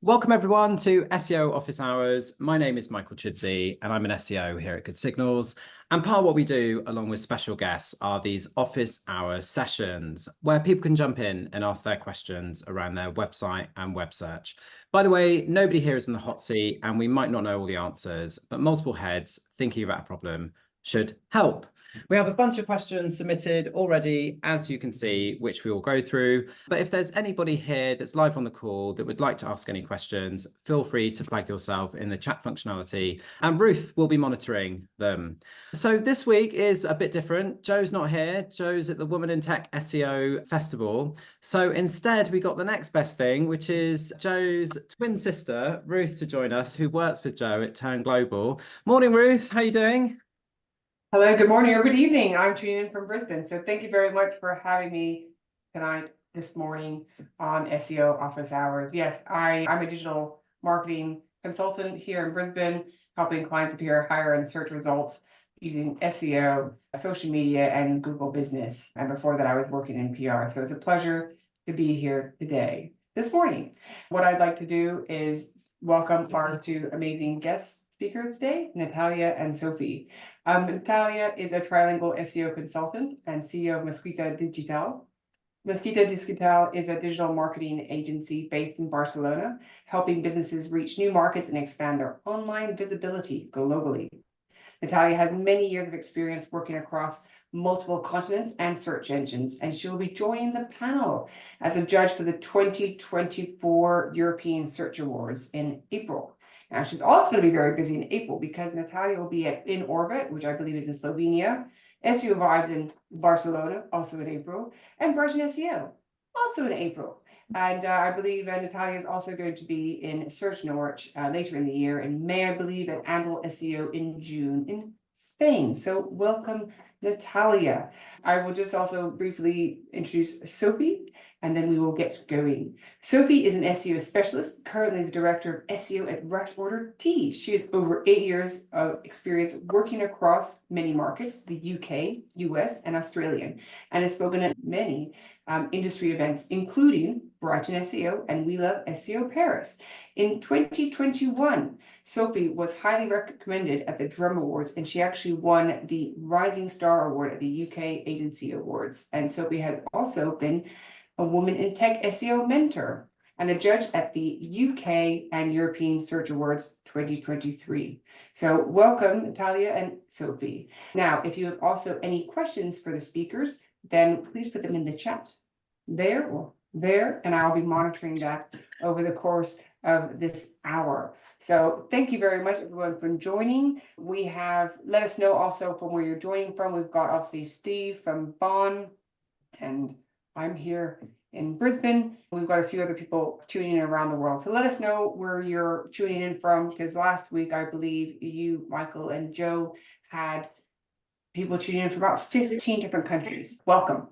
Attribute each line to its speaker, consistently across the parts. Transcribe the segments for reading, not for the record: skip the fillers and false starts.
Speaker 1: Welcome everyone to SEO Office Hours. My name is Michael Chidzey and I'm an SEO here at Good Signals. And part of what we do along with special guests are these office hour sessions where people can jump in and ask their questions around their website and web search. By the way, nobody here is in the hot seat and we might not know all the answers, but multiple heads thinking about a problem should help. We have a bunch of questions submitted already, as you can see, which we will go through. But if there's anybody here that's live on the call that would like to ask any questions, feel free to flag yourself in the chat functionality and Ruth will be monitoring them. So this week is a bit different. Joe's not here. Joe's at the Woman in Tech SEO Festival. So instead, we got the next best thing, which is Joe's twin sister, Ruth, to join us, who works with Joe at Turn Global. Morning, Ruth. How are you doing?
Speaker 2: Hello, good morning or good evening. I'm tuning in from Brisbane. So thank you very much for having me tonight, this morning on SEO Office Hours. Yes, I'm a digital marketing consultant here in Brisbane, helping clients appear higher in search results using SEO, social media, and Google Business. And before that, I was working in PR. So it's a pleasure to be here today, this morning. What I'd like to do is welcome our two amazing guest speakers today, Natalia and Sophie. Natalia is a trilingual SEO consultant and CEO of Mosquita Digital. Mosquita Digital is a digital marketing agency based in Barcelona, helping businesses reach new markets and expand their online visibility globally. Natalia has many years of experience working across multiple continents and search engines, and she'll be joining the panel as a judge for the 2024 European Search Awards in April. Now, she's also going to be very busy in April because Natalia will be at In Orbit, which I believe is in Slovenia, SEO Vibes in Barcelona, also in April, and Brush SEO, also in April. And I believe Natalia is also going to be in Search Norwich later in the year. In May, I believe, at Andal SEO in June in Spain. So welcome, Natalia. I will just also briefly introduce Sophie, and then we will get going. Sophie is an SEO specialist, currently the director of SEO at Rush Order T. She has over 8 years of experience working across many markets, the UK, US, and Australian, and has spoken at many industry events, including Brighton SEO and We Love SEO Paris. In 2021, Sophie was highly recommended at the Drum Awards, and she actually won the Rising Star Award at the UK Agency Awards. And Sophie has also been a Woman in Tech SEO mentor and a judge at the UK and European Search Awards 2023. So welcome, Natalia and Sophie. Now, if you have also any questions for the speakers, then please put them in the chat there or there, and I'll be monitoring that over the course of this hour. So thank you very much, everyone, for joining. We have, let us know also from where you're joining from. We've got obviously Steve from Bonn, and I'm here in Brisbane. We've got a few other people tuning in around the world. So let us know where you're tuning in from, because last week, I believe you, Michael, and Joe had people tuning in from about 15 different countries. Welcome.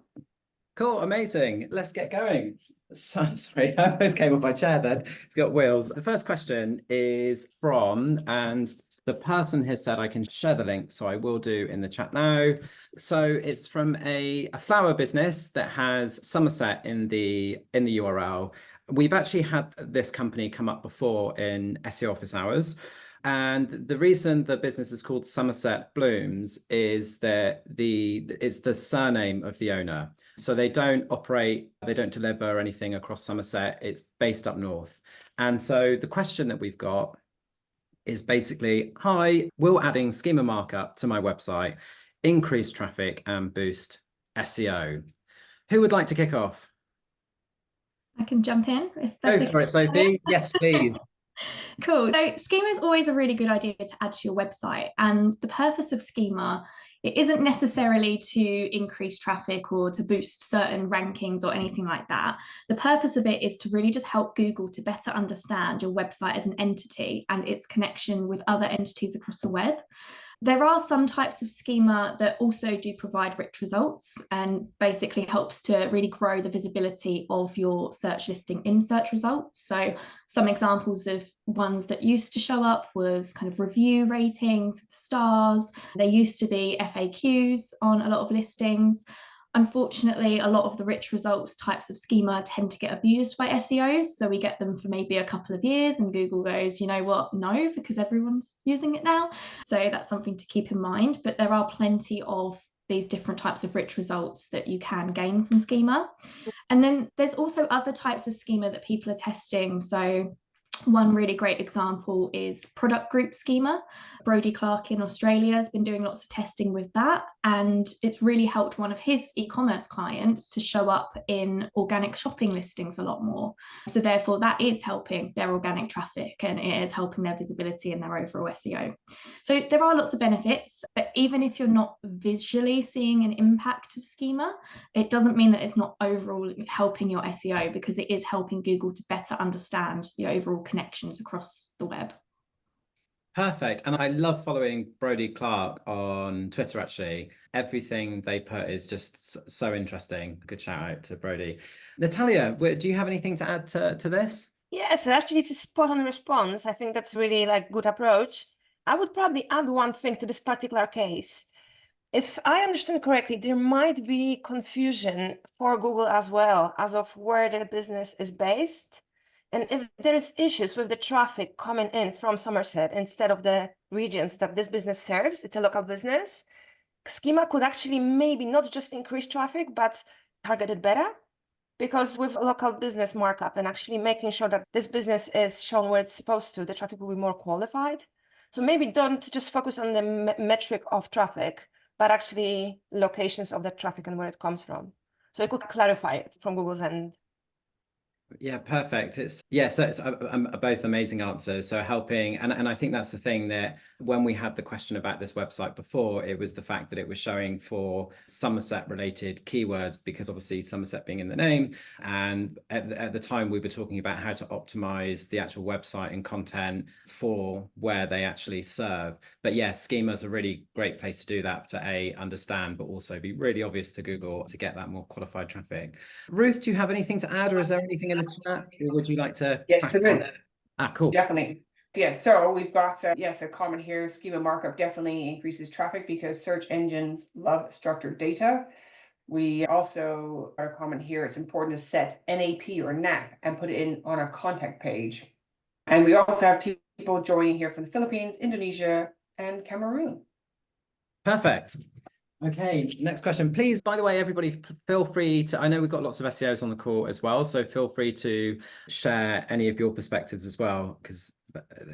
Speaker 1: Cool, amazing. Let's get going. So, sorry, I almost came off my chair then. It's got wheels. The first question is from, and the person has said I can share the link, so I will do in the chat now. So it's from a flower business that has Somerset in the URL. We've actually had this company come up before in SEO Office Hours. And the reason the business is called Somerset Blooms is that it's the surname of the owner. So they don't operate, they don't deliver anything across Somerset. It's based up north. And so the question that we've got is basically, hi, will adding schema markup to my website increase traffic and boost SEO? Who would like to kick off?
Speaker 3: I can jump in if that's
Speaker 1: Go for it, Sophie. Yes, please.
Speaker 3: Cool. So schema is always a really good idea to add to your website. And the purpose of schema, it isn't necessarily to increase traffic or to boost certain rankings or anything like that. The purpose of it is to really just help Google to better understand your website as an entity and its connection with other entities across the web. There are some types of schema that also do provide rich results and basically helps to really grow the visibility of your search listing in search results. So some examples of ones that used to show up was kind of review ratings with stars. There used to be FAQs on a lot of listings. Unfortunately, a lot of the rich results types of schema tend to get abused by SEOs. So we get them for maybe a couple of years and Google goes, you know what, no, because everyone's using it now. So that's something to keep in mind. But there are plenty of these different types of rich results that you can gain from schema. And then there's also other types of schema that people are testing. So one really great example is product group schema. Brodie Clark in Australia has been doing lots of testing with that, and it's really helped one of his e-commerce clients to show up in organic shopping listings a lot more. So therefore that is helping their organic traffic and it is helping their visibility and their overall SEO. So there are lots of benefits, but even if you're not visually seeing an impact of schema, it doesn't mean that it's not overall helping your SEO, because it is helping Google to better understand the overall connections across the web.
Speaker 1: Perfect. And I love following Brodie Clark on Twitter, actually. Everything they put is just so interesting. Good shout out to Brodie. Natalia, do you have anything to add to this?
Speaker 4: Yes, actually, it's a spot on response. I think that's really like good approach. I would probably add one thing to this particular case. If I understand correctly, there might be confusion for Google as well as of where their business is based. And if there is issues with the traffic coming in from Somerset instead of the regions that this business serves, it's a local business, schema could actually maybe not just increase traffic, but target it better. Because with local business markup and actually making sure that this business is shown where it's supposed to, the traffic will be more qualified. So maybe don't just focus on the metric of traffic, but actually locations of that traffic and where it comes from. So it could clarify it from Google's end.
Speaker 1: Yeah, perfect. So it's both amazing answers. So helping, and I think that's the thing, that when we had the question about this website before, it was the fact that it was showing for Somerset related keywords, because obviously Somerset being in the name. And at the time we were talking about how to optimize the actual website and content for where they actually serve. But yeah, schema is a really great place to do that, to understand, but also be really obvious to Google to get that more qualified traffic. Ruth, do you have anything to add, or is there anything in the chat, or would you like to?
Speaker 2: Yes, there is.
Speaker 1: Cool.
Speaker 2: Definitely. Yeah, so we've got, a comment here. Schema markup definitely increases traffic because search engines love structured data. We also got a comment here. It's important to set NAP or NAP and put it in on a contact page. And we also have people joining here from the Philippines, Indonesia, and Cameroon.
Speaker 1: Perfect. Okay, next question. Please, by the way, everybody, feel free to, I know we've got lots of SEOs on the call as well, so feel free to share any of your perspectives as well, because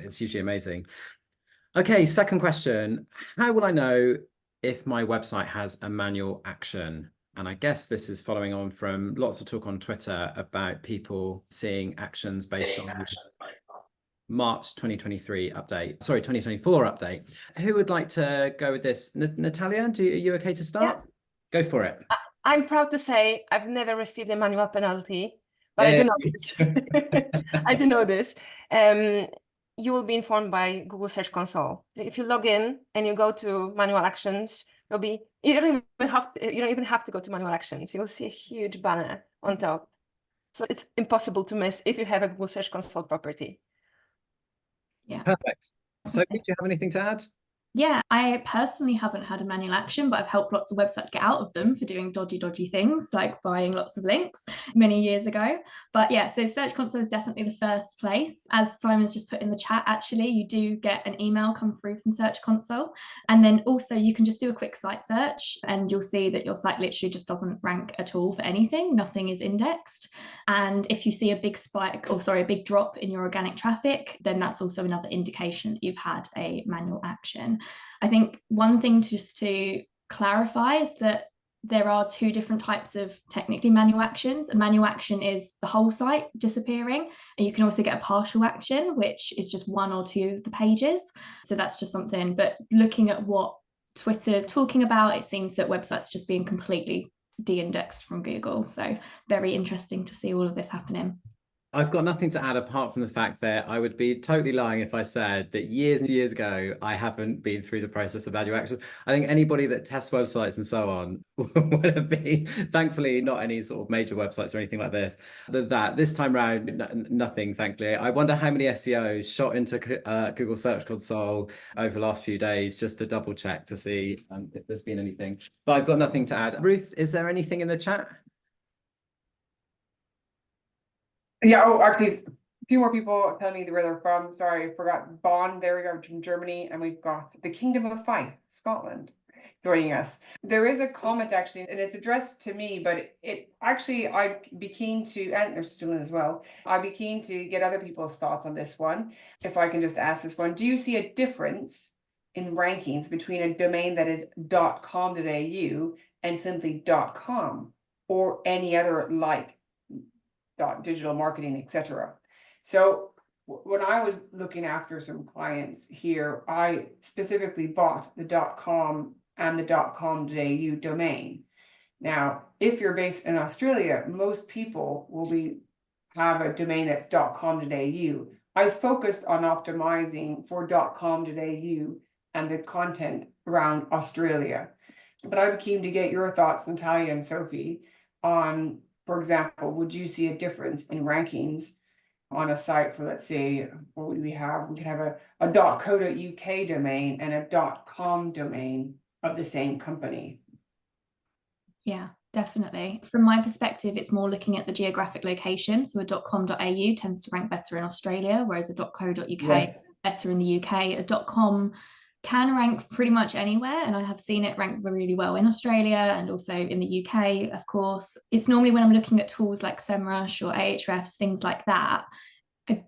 Speaker 1: it's usually amazing. Okay, second question. How will I know if my website has a manual action? And I guess this is following on from lots of talk on Twitter about people seeing actions based on March 2023 update, sorry, 2024 update. Who would like to go with this? Natalia, are you okay to start? Yeah. Go for it.
Speaker 4: I'm proud to say I've never received a manual penalty, but I do know this. I do know this. You will be informed by Google Search Console. If you log in and you go to manual actions, you don't even have to go to manual actions. You will see a huge banner on top. So it's impossible to miss if you have a Google Search Console property.
Speaker 3: Yeah.
Speaker 1: Perfect. So do you have anything to add?
Speaker 3: Yeah, I personally haven't had a manual action, but I've helped lots of websites get out of them for doing dodgy things, like buying lots of links many years ago. But yeah, so Search Console is definitely the first place. As Simon's just put in the chat, actually, you do get an email come through from Search Console. And then also you can just do a quick site search and you'll see that your site literally just doesn't rank at all for anything. Nothing is indexed. And if you see a big spike, or sorry, a big drop in your organic traffic, then that's also another indication that you've had a manual action. I think one thing just to clarify is that there are two different types of technically manual actions. A manual action is the whole site disappearing, and you can also get a partial action, which is just one or two of the pages. So that's just something, but looking at what Twitter is talking about, it seems that websites just being completely de-indexed from Google. So very interesting to see all of this happening.
Speaker 1: I've got nothing to add apart from the fact that I would be totally lying if I said that years and years ago, I haven't been through the process of value actions. I think anybody that tests websites and so on would have been, thankfully, not any sort of major websites or anything like this. This time round, nothing, thankfully. I wonder how many SEOs shot into Google Search Console over the last few days just to double check to see if there's been anything. But I've got nothing to add. Ruth, is there anything in the chat?
Speaker 2: Yeah, oh, actually, a few more people tell me where they're from. Sorry, I forgot. Bonn, there we go, from Germany, and we've got the Kingdom of Fife, Scotland, joining us. There is a comment actually, and it's addressed to me, but it actually, I'd be keen to, and there's student as well, I'd be keen to get other people's thoughts on this one. If I can just ask this one, do you see a difference in rankings between a domain that is .com.au and simply .com, or any other like digital marketing, etc.? So when I was looking after some clients here, I specifically bought the .com and the .com.au domain. Now, if you're based in Australia, most people will have a domain that's .com.au. I focused on optimizing for .com.au and the content around Australia. But I'd be keen to get your thoughts, Natalia and Sophie, on, for example, would you see a difference in rankings on a site for, let's say, what would we have? We could have a .co.uk domain and a .com domain of the same company.
Speaker 3: Yeah, definitely. From my perspective, it's more looking at the geographic location. So a .com.au tends to rank better in Australia, whereas a .co.uk
Speaker 2: Yes.
Speaker 3: better in the UK. A .com can rank pretty much anywhere, and I have seen it rank really well in Australia and also in the UK, of course. It's normally when I'm looking at tools like SEMrush or Ahrefs, things like that, I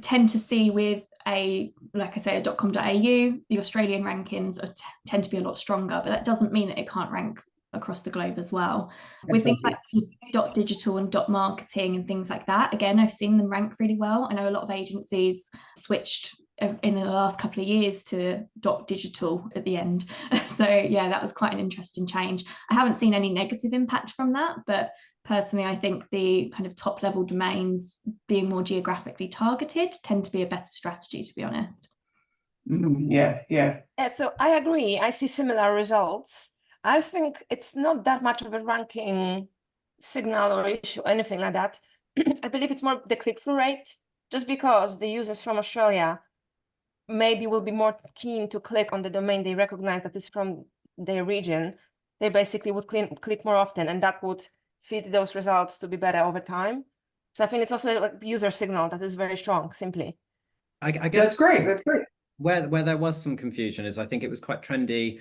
Speaker 3: tend to see with like I say, a .com.au, the Australian rankings tend to be a lot stronger, but that doesn't mean that it can't rank across the globe as well. With things like .digital and .marketing and things like that, again, I've seen them rank really well. I know a lot of agencies switched in the last couple of years to .digital at the end. So yeah, that was quite an interesting change. I haven't seen any negative impact from that, but personally, I think the kind of top level domains being more geographically targeted tend to be a better strategy, to be honest.
Speaker 2: Yeah.
Speaker 4: Yeah, so I agree. I see similar results. I think it's not that much of a ranking signal or issue, anything like that. I believe it's more the click-through rate, just because the users from Australia maybe will be more keen to click on the domain they recognize that is from their region. They basically would click more often, and that would feed those results to be better over time. So I think it's also like user signal that is very strong, simply.
Speaker 1: I guess
Speaker 2: That's great. That's great.
Speaker 1: Where there was some confusion is I think it was quite trendy,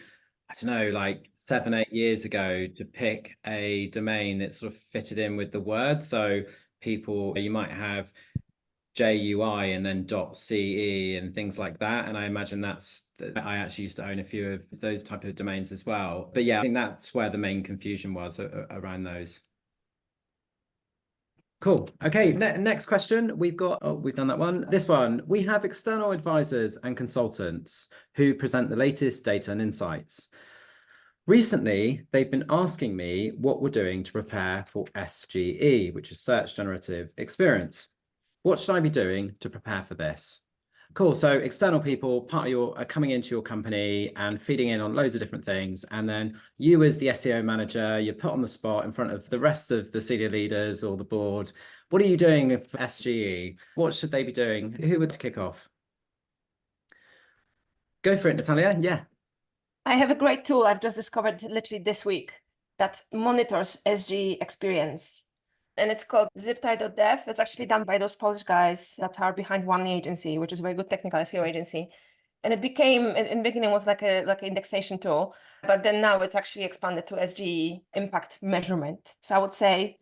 Speaker 1: I don't know, like 7-8 years ago to pick a domain that sort of fitted in with the word. So you might have JUI and then .ce and things like that. And I imagine I actually used to own a few of those type of domains as well. But yeah, I think that's where the main confusion was around those. Cool. Okay, next question. We've done that one. This one, we have external advisors and consultants who present the latest data and insights. Recently, they've been asking me what we're doing to prepare for SGE, which is Search Generative Experience. What should I be doing to prepare for this? Cool. So external people are coming into your company and feeding in on loads of different things. And then you as the SEO manager, you're put on the spot in front of the rest of the senior leaders or the board. What are you doing for SGE? What should they be doing? Who would kick off? Go for it, Natalia. Yeah.
Speaker 4: I have a great tool I've just discovered literally this week that monitors SGE experience. And it's called ziptie.dev. It's actually done by those Polish guys that are behind One Agency, which is a very good technical SEO agency. And it became, in the beginning, was like an indexation tool, but then now it's actually expanded to SGE impact measurement. So I would say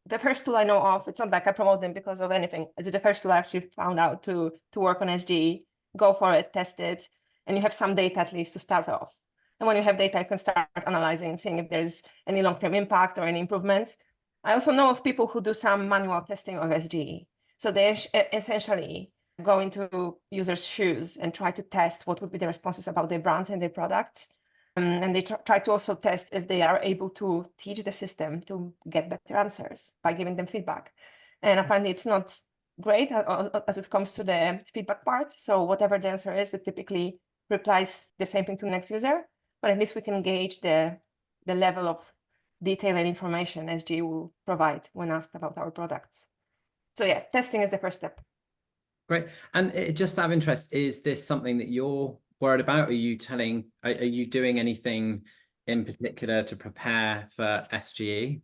Speaker 4: the first tool I know of, it's not like I promote them because of anything. It's the first tool I actually found out to work on SGE. Go for it, test it, and you have some data at least to start off. And when you have data, you can start analyzing and seeing if there's any long-term impact or any improvements. I also know of people who do some manual testing of SGE. So they essentially go into users' shoes and try to test what would be the responses about their brands and their products. And they try to also test if they are able to teach the system to get better answers by giving them feedback. And apparently it's not great as it comes to the feedback part. So whatever the answer is, it typically replies the same thing to the next user, but at least we can gauge the level of detail and information SG will provide when asked about our products. So yeah, testing is the first step.
Speaker 1: Great. And just out of interest, is this something that you're worried about? Are you doing anything in particular to prepare for SGE?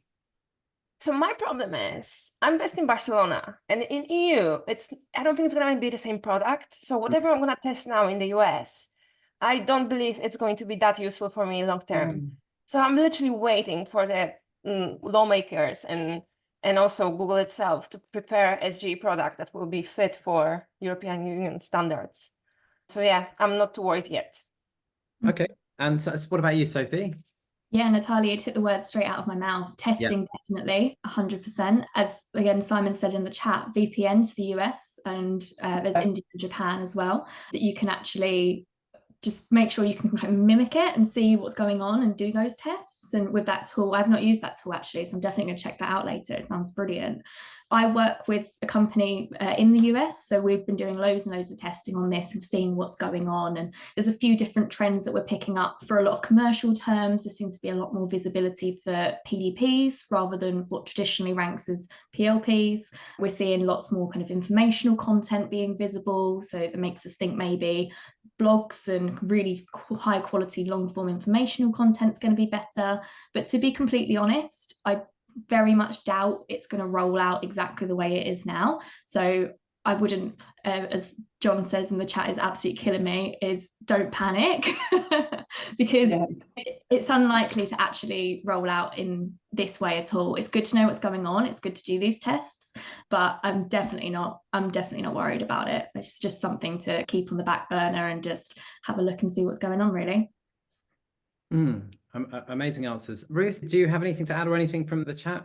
Speaker 4: So my problem is I'm based in Barcelona, and in EU, I don't think it's going to be the same product. So whatever I'm going to test now in the US, I don't believe it's going to be that useful for me long term. So I'm literally waiting for the lawmakers and also Google itself to prepare SGE product that will be fit for European Union standards. So yeah, I'm not too worried yet.
Speaker 1: Okay. And so what about you, Sophie?
Speaker 3: Yeah, Natalia took the words straight out of my mouth. Testing, definitely, 100%. As again, Simon said in the chat, VPN to the US, and there's India and Japan as well, that you can actually just make sure you can kind of mimic it and see what's going on and do those tests. And with that tool, I've not used that tool actually, so I'm definitely going to check that out later. It sounds brilliant. I work with a company in the US, so we've been doing loads and loads of testing on this and seeing what's going on. And there's a few different trends that we're picking up for a lot of commercial terms. There seems to be a lot more visibility for PDPs rather than what traditionally ranks as PLPs. We're seeing lots more kind of informational content being visible, so it makes us think maybe blogs and really high quality long form informational content is going to be better. But to be completely honest, I very much doubt it's going to roll out exactly the way it is now. So I wouldn't, as John says in the chat, is absolutely killing me, is don't panic because it's unlikely to actually roll out in this way at all. It's good to know what's going on. It's good to do these tests, but I'm definitely not worried about it. It's just something to keep on the back burner and just have a look and see what's going on, really.
Speaker 1: Amazing answers. Ruth, do you have anything to add or anything from the chat?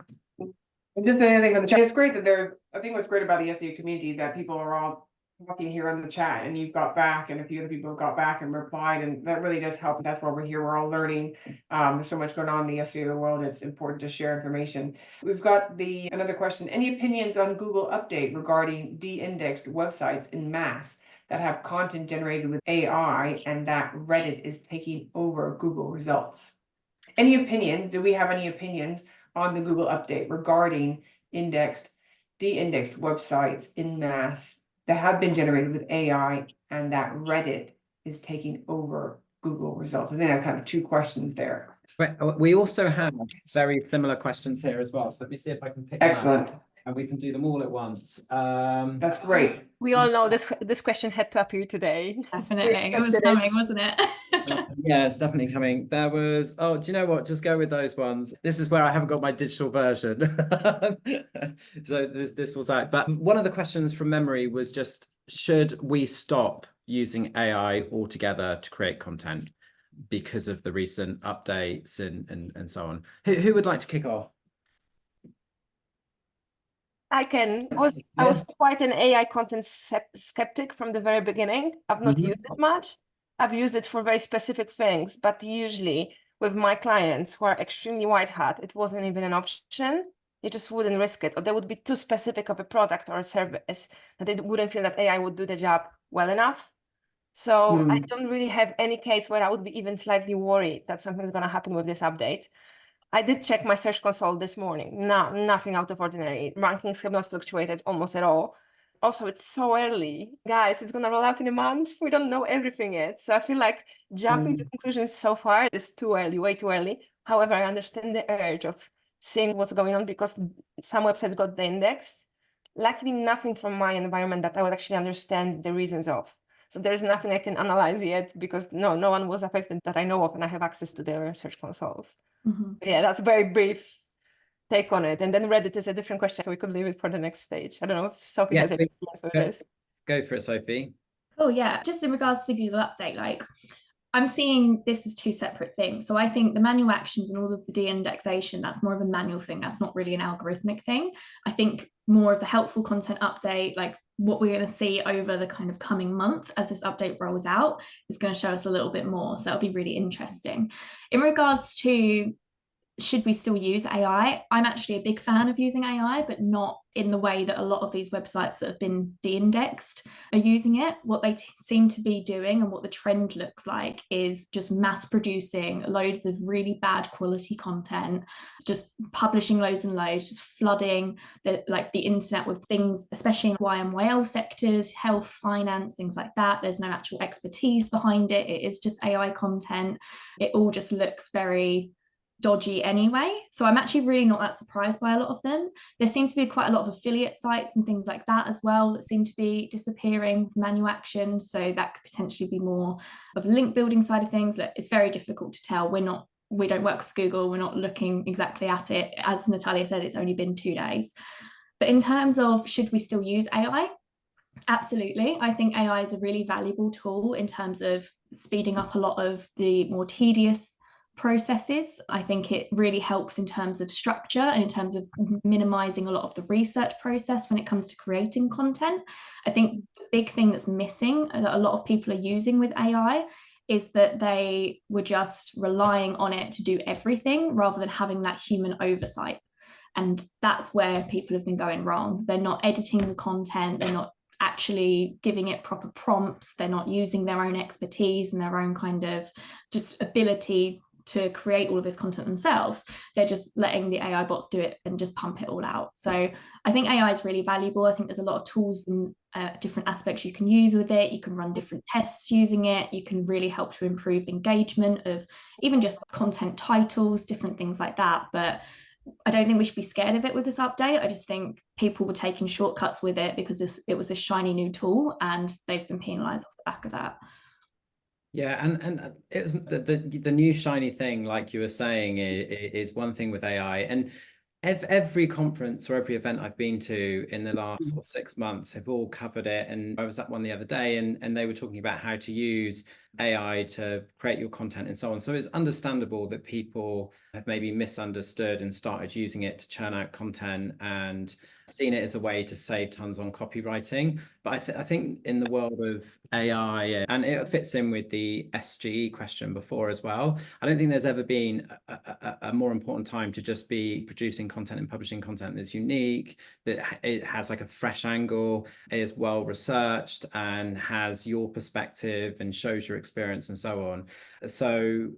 Speaker 2: Just anything from the chat. It's great that I think what's great about the SEO community is that people are all talking here on the chat, and you've got back, and a few other people have got back and replied, and that really does help. That's why we're here. We're all learning. There's so much going on in the SEO world. It's important to share information. We've got another question. Any opinions on Google update regarding de-indexed websites in mass that have content generated with AI and that Reddit is taking over Google results? Any opinions? Do we have any opinions on the Google update regarding de-indexed websites in mass that have been generated with AI and that Reddit is taking over Google results? I think I have kind of two questions there.
Speaker 1: We also have very similar questions here as well. So let me see if I can pick them up, and we can do them all at once.
Speaker 2: That's great.
Speaker 4: We all know this question had to appear today.
Speaker 3: Definitely. It was coming, wasn't it?
Speaker 1: Yeah, it's definitely coming. There was, do you know what? Just go with those ones. This is where I haven't got my digital version. So this was out. But one of the questions from memory was just, should we stop using AI altogether to create content because of the recent updates and so on? Who would like to kick off?
Speaker 4: I can. I was quite an AI content skeptic from the very beginning. I've not used it much. I've used it for very specific things, but usually with my clients who are extremely white hat, it wasn't even an option. You just wouldn't risk it, or they would be too specific of a product or a service that they wouldn't feel that AI would do the job well enough. So I don't really have any case where I would be even slightly worried that something's going to happen with this update. I did check my Search Console this morning. No, nothing out of ordinary. Rankings have not fluctuated almost at all. Also, it's so early. Guys, it's going to roll out in a month. We don't know everything yet. So I feel like jumping to conclusions so far is too early, way too early. However, I understand the urge of seeing what's going on because some websites got de-indexed. Luckily, nothing from my environment that I would actually understand the reasons of. So there's nothing I can analyze yet because no one was affected that I know of, and I have access to their Search Consoles. Yeah, that's a very brief take on it. And then Reddit is a different question, so we could leave it for the next stage. I don't know if Sophie has any experience with this.
Speaker 1: Go for it, Sophie.
Speaker 3: Oh yeah, just in regards to the Google update, like I'm seeing this as two separate things. So I think the manual actions and all of the de-indexation, that's more of a manual thing. That's not really an algorithmic thing. I think more of the helpful content update, like what we're going to see over the kind of coming month as this update rolls out, is going to show us a little bit more. So that'll be really interesting. In regards to should we still use AI? I'm actually a big fan of using AI, but not in the way that a lot of these websites that have been de-indexed are using it. What they seem to be doing and what the trend looks like is just mass producing loads of really bad quality content, just publishing loads and loads, just flooding the internet with things, especially in YMYL sectors, health, finance, things like that. There's no actual expertise behind it. It is just AI content. It all just looks very dodgy anyway. So I'm actually really not that surprised by a lot of them. There seems to be quite a lot of affiliate sites and things like that as well that seem to be disappearing with manual action. So that could potentially be more of a link building side of things. It's very difficult to tell. We don't work for Google. We're not looking exactly at it. As Natalia said, it's only been 2 days. But in terms of should we still use AI? Absolutely. I think AI is a really valuable tool in terms of speeding up a lot of the more tedious processes. I think it really helps in terms of structure and in terms of minimizing a lot of the research process when it comes to creating content. I think the big thing that's missing that a lot of people are using with AI is that they were just relying on it to do everything rather than having that human oversight. And that's where people have been going wrong. They're not editing the content, they're not actually giving it proper prompts, they're not using their own expertise and their own kind of just ability to create all of this content themselves. They're just letting the AI bots do it and just pump it all out. So I think AI is really valuable. I think there's a lot of tools and different aspects you can use with it. You can run different tests using it. You can really help to improve engagement of even just content titles, different things like that. But I don't think we should be scared of it with this update. I just think people were taking shortcuts with it because it was this shiny new tool and they've been penalized off the back of that.
Speaker 1: Yeah, and it was the new shiny thing, like you were saying, is one thing with AI. And every conference or every event I've been to in the last 6 months have all covered it. And I was at one the other day and they were talking about how to use AI to create your content and so on. So it's understandable that people have maybe misunderstood and started using it to churn out content and seen it as a way to save tons on copywriting. But I think in the world of AI, and it fits in with the SGE question before as well, I don't think there's ever been a more important time to just be producing content and publishing content that's unique, that it has like a fresh angle, is well researched and has your perspective and shows your experience and so on. So,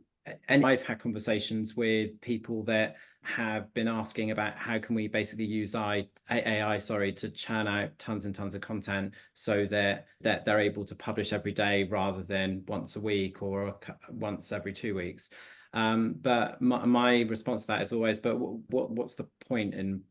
Speaker 1: and I've had conversations with people that have been asking about how can we basically use AI to churn out tons and tons of content so that they're able to publish every day rather than once a week or once every 2 weeks. But my response to that is always, but what's the point in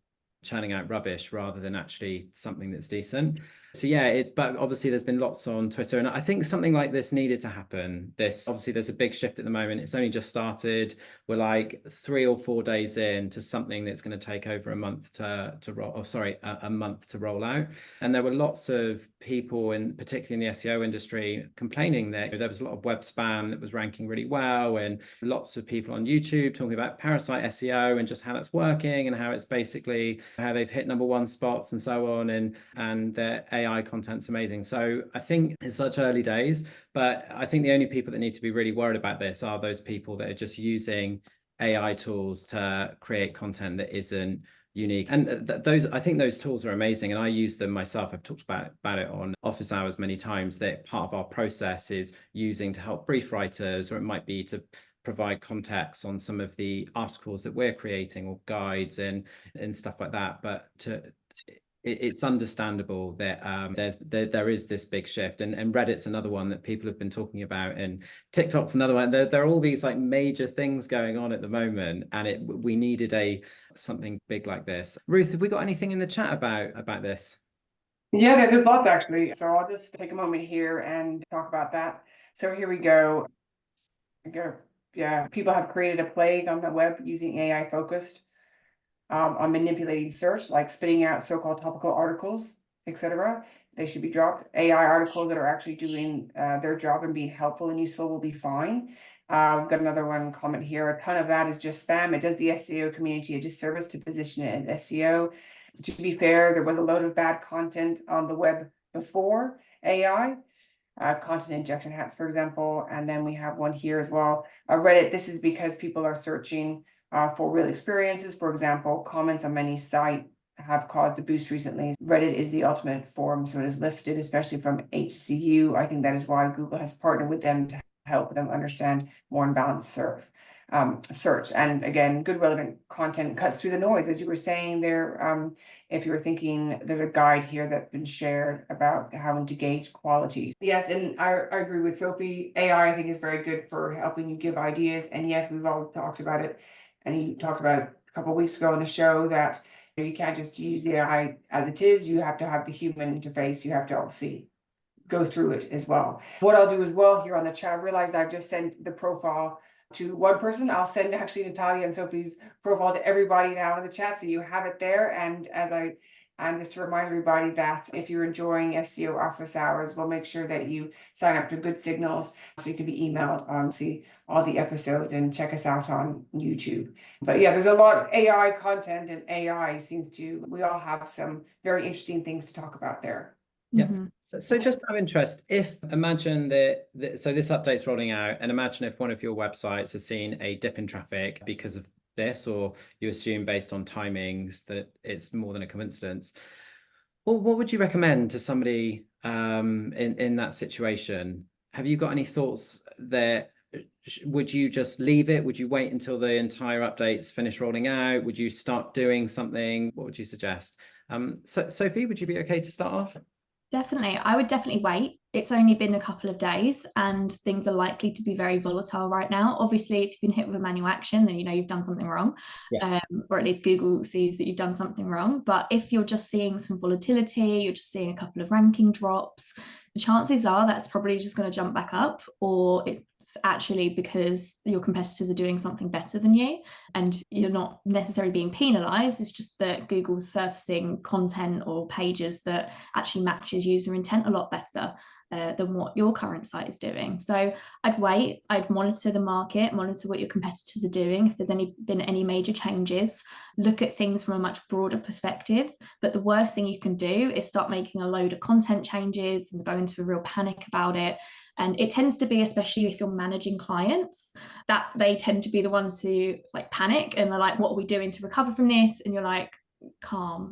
Speaker 1: churning out rubbish rather than actually something that's decent? So yeah, but obviously there's been lots on Twitter, and I think something like this needed to happen. Obviously there's a big shift at the moment. It's only just started. We're like 3 or 4 days into something that's going to take over a month to roll out. And there were lots of people, particularly in the SEO industry, complaining that there was a lot of web spam that was ranking really well, and lots of people on YouTube talking about parasite SEO and just how that's working and how it's basically how they've hit #1 spots and so on, and their AI content's amazing. So I think it's such early days, but I think the only people that need to be really worried about this are those people that are just using AI tools to create content that isn't unique. And I think those tools are amazing, and I use them myself. I've talked about it on office hours many times, that part of our process is using to help brief writers, or it might be to provide context on some of the articles that we're creating or guides and stuff like that. But it's understandable that there is this big shift, and Reddit's another one that people have been talking about, and TikTok's another one. There are all these like major things going on at the moment, and we needed something big like this. Ruth, have we got anything in the chat about this?
Speaker 2: Yeah, there's lots actually. So I'll just take a moment here and talk about that. So here we go. Yeah, people have created a plague on the web using AI focused on manipulating search, like spitting out so-called topical articles, etc. They should be dropped. AI articles that are actually doing their job and being helpful and useful will be fine. We've got another one comment here. A ton of that is just spam. It does the SEO community a disservice to position it as SEO. To be fair, there was a load of bad content on the web before AI. Content injection hats, for example. And then we have one here as well. Reddit, this is because people are searching for real experiences. For example, comments on many sites have caused a boost recently. Reddit is the ultimate forum, so it is lifted, especially from HCU. I think that is why Google has partnered with them to help them understand more imbalanced search. And again, good relevant content cuts through the noise, as you were saying there. If you were thinking, there's a guide here that's been shared about how to gauge quality. Yes, and I agree with Sophie. AI, I think, is very good for helping you give ideas. And yes, we've all talked about it. And he talked about it a couple of weeks ago on the show that you can't just use AI as it is. You have to have the human interface. You have to obviously go through it as well. What I'll do as well here on the chat, I realized I've just sent the profile to one person. I'll send actually Natalia and Sophie's profile to everybody now in the chat, so you have it there. And just to remind everybody that if you're enjoying SEO office hours, we'll make sure that you sign up to Good Signals so you can be emailed on see all the episodes and check us out on YouTube. But yeah, there's a lot of AI content, and AI we all have some very interesting things to talk about there.
Speaker 1: Yeah. So just out of interest, imagine so this update's rolling out, and imagine if one of your websites has seen a dip in traffic because of this, or you assume based on timings that it's more than a coincidence. Well, what would you recommend to somebody in that situation? Have you got any thoughts there? Would you just leave it? Would you wait until the entire update's finished rolling out? Would you start doing something? What would you suggest? So Sophie, would you be okay to start off?
Speaker 3: Definitely. I would definitely wait. It's only been a couple of days and things are likely to be very volatile right now. Obviously, if you've been hit with a manual action, then you know you've done something wrong, or at least Google sees that you've done something wrong. But if you're just seeing some volatility, you're just seeing a couple of ranking drops, the chances are that's probably just going to jump back up, or it's actually because your competitors are doing something better than you and you're not necessarily being penalized. It's just that Google's surfacing content or pages that actually matches user intent a lot better than what your current site is doing. So I'd wait, I'd monitor the market, monitor what your competitors are doing. If there's been any major changes, look at things from a much broader perspective. But the worst thing you can do is start making a load of content changes and go into a real panic about it. And it tends to be, especially if you're managing clients, that they tend to be the ones who like panic and they're like, what are we doing to recover from this? And you're like, calm.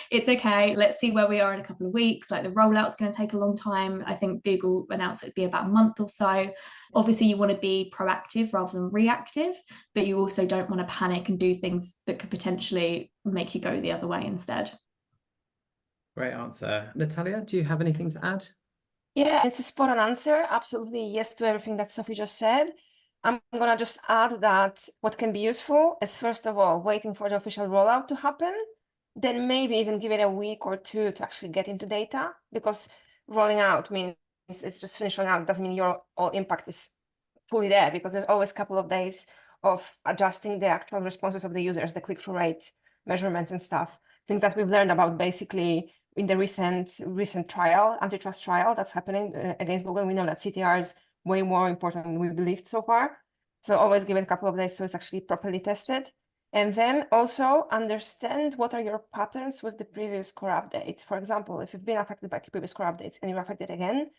Speaker 3: It's okay. Let's see where we are in a couple of weeks. Like the rollout's going to take a long time. I think Google announced it'd be about a month or so. Obviously, you want to be proactive rather than reactive, but you also don't want to panic and do things that could potentially make you go the other way instead.
Speaker 1: Great answer. Natalia, do you have anything to add?
Speaker 4: Yeah, it's a spot on answer. Absolutely yes to everything that Sophie just said. I'm going to just add that what can be useful is, first of all, waiting for the official rollout to happen, then maybe even give it a week or two to actually get into data, because rolling out means it's just finishing out. It doesn't mean your all impact is fully there, because there's always a couple of days of adjusting the actual responses of the users, the click-through rate measurements and stuff. Things that we've learned about basically in the recent trial, antitrust trial that's happening against Google. We know that CTR is way more important than we believed so far. So always give it a couple of days so it's actually properly tested. And then also understand what are your patterns with the previous core update. For example, if you've been affected by previous core updates and you're affected again,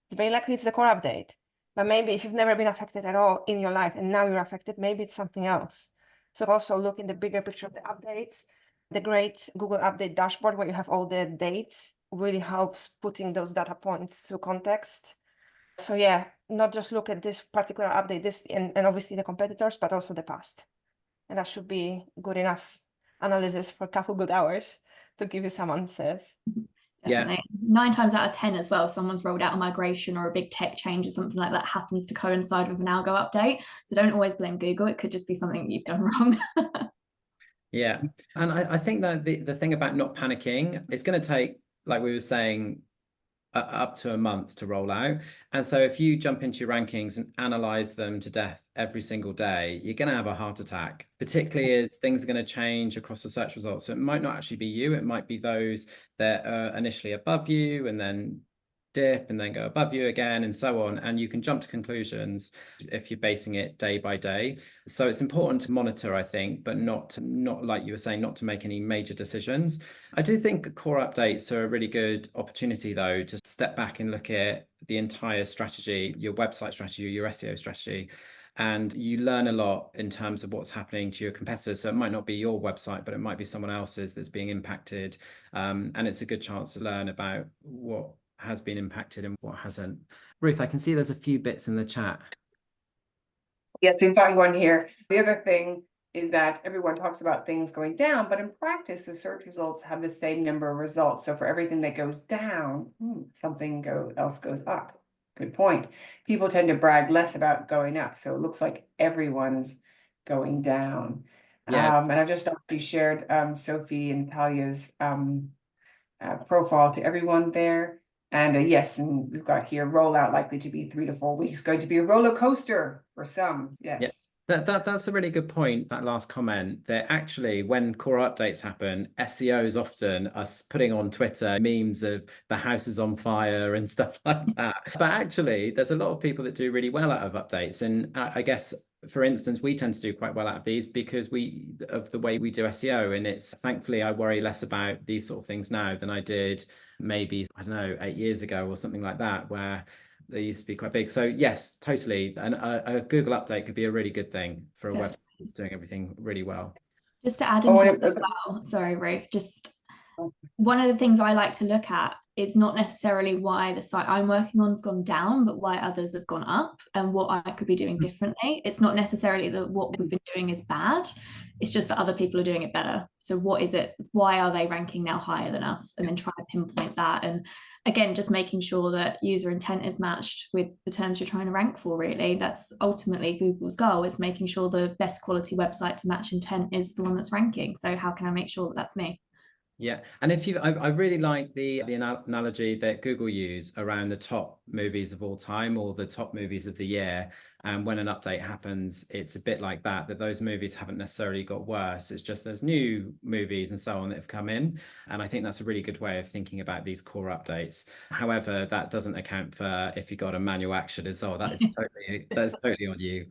Speaker 4: it's very likely it's the core update. But maybe if you've never been affected at all in your life and now you're affected, maybe it's something else. So also look in the bigger picture of the updates. The great Google Update dashboard where you have all the dates really helps putting those data points to context. So yeah, not just look at this particular update, and obviously the competitors, but also the past. And that should be good enough analysis for a couple good hours to give you some answers.
Speaker 3: Definitely. Yeah. 9 times out of 10 as well, someone's rolled out a migration or a big tech change or something like that happens to coincide with an algo update. So don't always blame Google. It could just be something you've done wrong.
Speaker 1: Yeah. And I think that the thing about not panicking, it's going to take, like we were saying, up to a month to roll out. And so if you jump into your rankings and analyze them to death every single day, you're going to have a heart attack, particularly as things are going to change across the search results. So it might not actually be you. It might be those that are initially above you and then dip and then go above you again and so on. And you can jump to conclusions if you're basing it day by day. So it's important to monitor, I think, but not like you were saying, not to make any major decisions. I do think core updates are a really good opportunity, though, to step back and look at the entire strategy, your website strategy, your SEO strategy, and you learn a lot in terms of what's happening to your competitors. So it might not be your website, but it might be someone else's that's being impacted. And it's a good chance to learn about what has been impacted and what hasn't. Ruth, I can see there's a few bits in the chat.
Speaker 2: Yes, we find one here. The other thing is that everyone talks about things going down, but in practice, the search results have the same number of results. So for everything that goes down, something else goes up. Good point. People tend to brag less about going up. So it looks like everyone's going down.
Speaker 1: Yeah.
Speaker 2: And I've just obviously shared Sophie and Natalia's profile to everyone there. And yes, and we've got here rollout likely to be 3 to 4 weeks, going to be a roller coaster for some. Yes.
Speaker 1: Yeah. That's a really good point, that last comment, that actually when core updates happen, SEO is often us putting on Twitter memes of the house is on fire and stuff like that. But actually, there's a lot of people that do really well out of updates. And I guess, for instance, we tend to do quite well out of these because of the way we do SEO. And it's thankfully, I worry less about these sort of things now than I did maybe, I don't know, 8 years ago or something like that, where they used to be quite big. So yes, totally. And a Google update could be a really good thing for a website that's doing everything really well.
Speaker 3: Just to add into that as well, sorry, Ruth, just one of the things I like to look at is not necessarily why the site I'm working on has gone down, but why others have gone up and what I could be doing differently. It's not necessarily that what we've been doing is bad. It's just that other people are doing it better. So what is it? Why are they ranking now higher than us? And then try to pinpoint that. And again, just making sure that user intent is matched with the terms you're trying to rank for, really. That's ultimately Google's goal, is making sure the best quality website to match intent is the one that's ranking. So how can I make sure that that's me?
Speaker 1: Yeah, and I really like the analogy that Google use around the top movies of all time or the top movies of the year. And when an update happens, it's a bit like that those movies haven't necessarily got worse. It's just there's new movies and so on that have come in. And I think that's a really good way of thinking about these core updates. However, that doesn't account for if you got a manual action and so on. That's totally on you.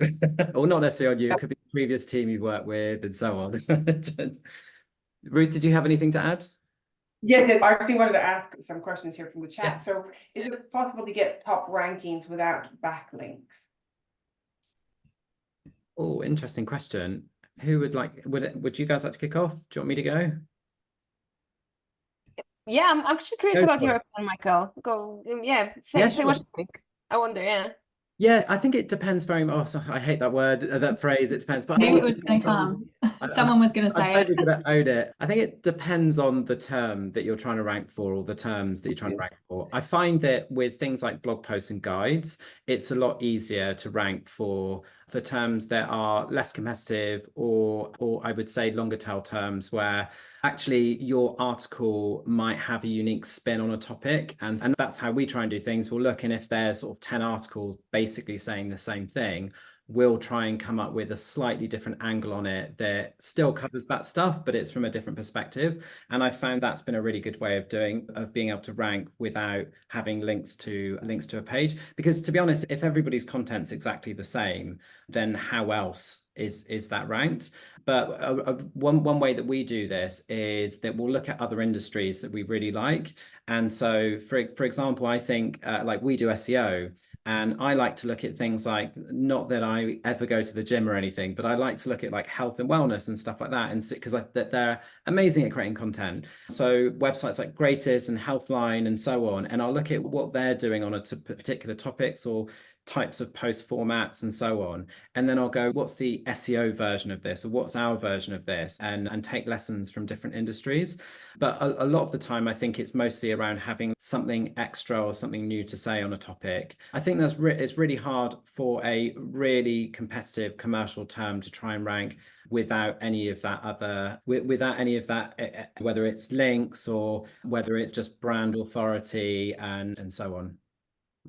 Speaker 1: Or not necessarily on you. It could be the previous team you've worked with and so on. Ruth, did you have anything to add?
Speaker 2: Yes, I actually wanted to ask some questions here from the chat.
Speaker 1: Yes.
Speaker 2: So is it possible to get top rankings without backlinks?
Speaker 1: Oh, interesting question. Who would you guys like to kick off? Do you want me to go?
Speaker 4: Yeah, I'm actually curious about your opinion, Michael. Go, say
Speaker 1: sure.
Speaker 4: what you think. I wonder, yeah.
Speaker 1: Yeah, I think it depends very much. Oh, I hate that word, that phrase. It depends. But
Speaker 3: I knew it was going to come. Someone was going to say
Speaker 1: I'm totally going to own it. I think it depends on the term that you're trying to rank for, or the terms that you're trying to rank for. I find that with things like blog posts and guides, it's a lot easier to rank for terms that are less competitive, or I would say longer tail terms where actually your article might have a unique spin on a topic. And that's how we try and do things. We'll look, and if there's sort of 10 articles basically saying the same thing, we'll try and come up with a slightly different angle on it that still covers that stuff, but it's from a different perspective. And I found that's been a really good way of being able to rank without having links to a page. Because to be honest, if everybody's content's exactly the same, then how else is that ranked? But one way that we do this is that we'll look at other industries that we really like. And so for example, I think like we do SEO, and I like to look at things like, not that I ever go to the gym or anything, but I like to look at like health and wellness and stuff like that, and because they're amazing at creating content. So websites like Greatest and Healthline and so on, and I'll look at what they're doing on particular topics or types of post formats and so on. And then I'll go, what's the SEO version of this, or what's our version of this, and take lessons from different industries. But a lot of the time, I think it's mostly around having something extra or something new to say on a topic. I think it's really hard for a really competitive commercial term to try and rank without any of that whether it's links or whether it's just brand authority and so on.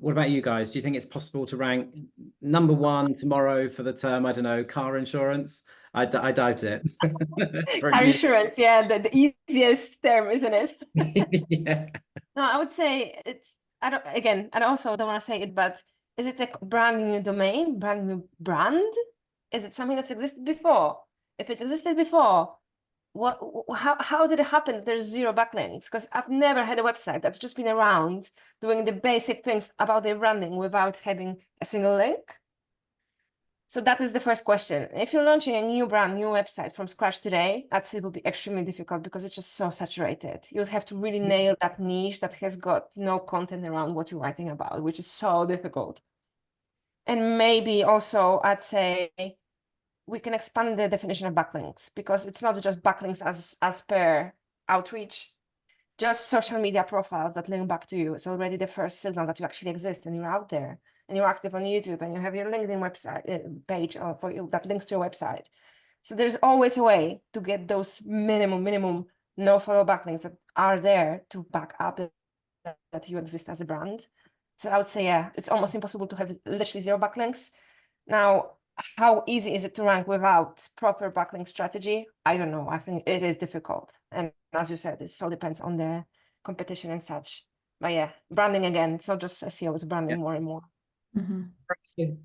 Speaker 1: What about you guys? Do you think it's possible to rank number one tomorrow for the term, I don't know, car insurance? I doubt it.
Speaker 4: Car insurance, yeah, the easiest term, isn't it?
Speaker 1: Yeah.
Speaker 4: No, I would say I also don't want to say it, but is it a brand new domain, brand new brand? Is it something that's existed before? If it's existed before, how did it happen? There's zero backlinks, because I've never had a website that's just been around doing the basic things about their branding without having a single link. So that is the first question. If you're launching a new brand, new website from scratch today, it will be extremely difficult because it's just so saturated. You'll have to really nail that niche that has got no content around what you're writing about, which is so difficult. And maybe also I'd say we can expand the definition of backlinks, because it's not just backlinks as per outreach. Just social media profiles that link back to you is already the first signal that you actually exist and you're out there and you're active on YouTube and you have your LinkedIn website page for you that links to your website. So there's always a way to get those minimum no follow backlinks that are there to back up that you exist as a brand. So I would say, yeah, it's almost impossible to have literally zero backlinks. Now, how easy is it to rank without proper backlink strategy? I don't know. I think it is difficult. And as you said, it all depends on the competition and such. But yeah, branding again, it's not just SEO, it's branding more and more.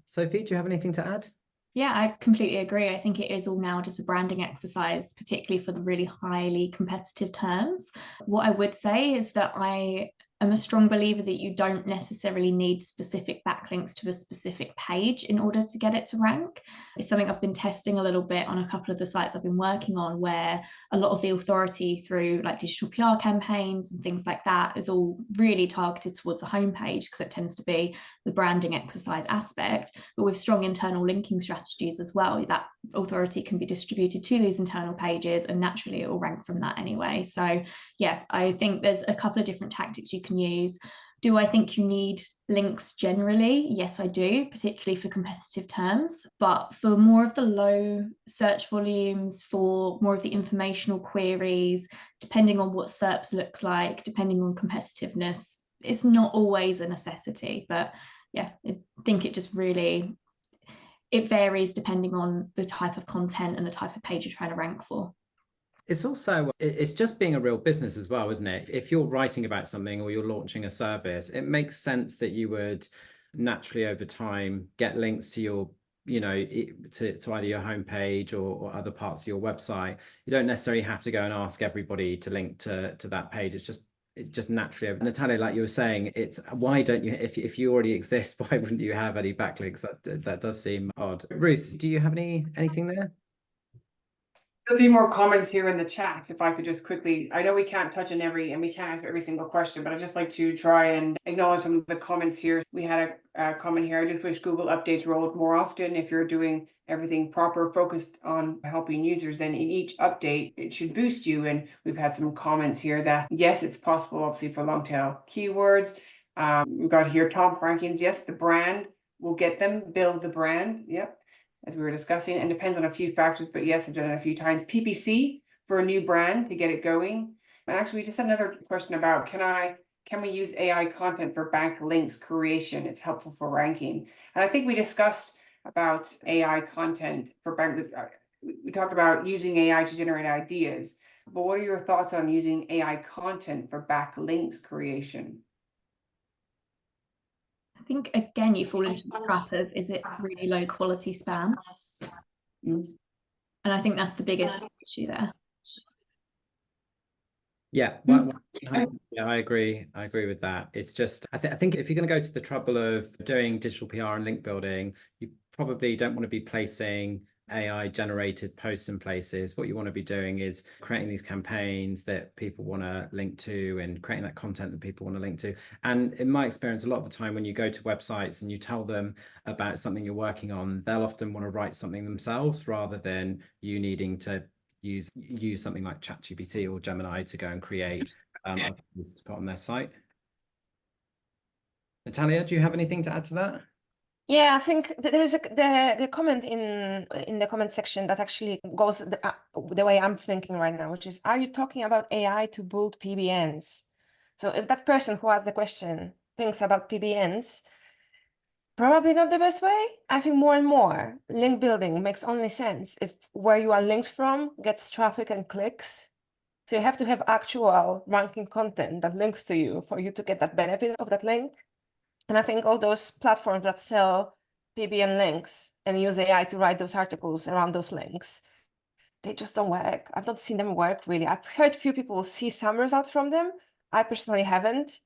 Speaker 1: Sophie, do you have anything to add?
Speaker 3: Yeah, I completely agree. I think it is all now just a branding exercise, particularly for the really highly competitive terms. What I would say is that I am a strong believer that you don't necessarily need specific backlinks to a specific page in order to get it to rank. It's something I've been testing a little bit on a couple of the sites I've been working on, where a lot of the authority through like digital PR campaigns and things like that is all really targeted towards the homepage, because it tends to be the branding exercise aspect. But with strong internal linking strategies as well, that authority can be distributed to these internal pages, and naturally it will rank from that anyway. So yeah, I think there's a couple of different tactics you can use. Do I think you need links generally? Yes, I do, particularly for competitive terms. But for more of the low search volumes, for more of the informational queries, depending on what SERPs looks like, depending on competitiveness, it's not always a necessity. But yeah, I think it just really, it varies depending on the type of content and the type of page you're trying to rank for.
Speaker 1: It's also, it's just being a real business as well, isn't it? If you're writing about something or you're launching a service, it makes sense that you would naturally over time get links to your, you know, to either your homepage or other parts of your website. You don't necessarily have to go and ask everybody to link to that page. It's just naturally. Natalia, like you were saying, it's why don't you, if you already exist, why wouldn't you have any backlinks? That does seem odd. Ruth, do you have anything there?
Speaker 2: There'll be more comments here in the chat. If I could just quickly, I know we can't touch on and we can't answer every single question, but I'd just like to try and acknowledge some of the comments here. We had a comment here. I just wish Google updates rolled more often. If you're doing everything proper, focused on helping users, then in each update, it should boost you. And we've had some comments here that, yes, it's possible, obviously, for long tail keywords. We've got here top rankings. Yes, the brand will get them, build the brand. Yep. As we were discussing, and depends on a few factors, but yes, I've done it a few times. PPC for a new brand to get it going. And actually, we just had another question about, can we use AI content for backlinks creation? It's helpful for ranking. And I think we discussed about AI content for backlinks. We talked about using AI to generate ideas, but what are your thoughts on using AI content for backlinks creation?
Speaker 3: I think, again, you fall into the trap of, is it really low quality spam? And I think that's the biggest issue there.
Speaker 1: Yeah, well, yeah, I agree. I agree with that. It's just, I think if you're going to go to the trouble of doing digital PR and link building, you probably don't want to be placing AI generated posts in places. What you want to be doing is creating these campaigns that people want to link to and creating that content that people want to link to. And in my experience, a lot of the time when you go to websites and you tell them about something you're working on, they'll often want to write something themselves rather than you needing to use something like ChatGPT or Gemini to go and create to put on their site. Natalia, do you have anything to add to that?
Speaker 4: Yeah, I think there is the comment in the comment section that actually goes the way I'm thinking right now, which is, are you talking about AI to build PBNs? So if that person who asked the question thinks about PBNs, probably not the best way. I think more and more link building makes only sense if where you are linked from gets traffic and clicks. So you have to have actual ranking content that links to you for you to get that benefit of that link. And I think all those platforms that sell PBN links and use AI to write those articles around those links, they just don't work. I've not seen them work really. I've heard a few people see some results from them. I personally haven't.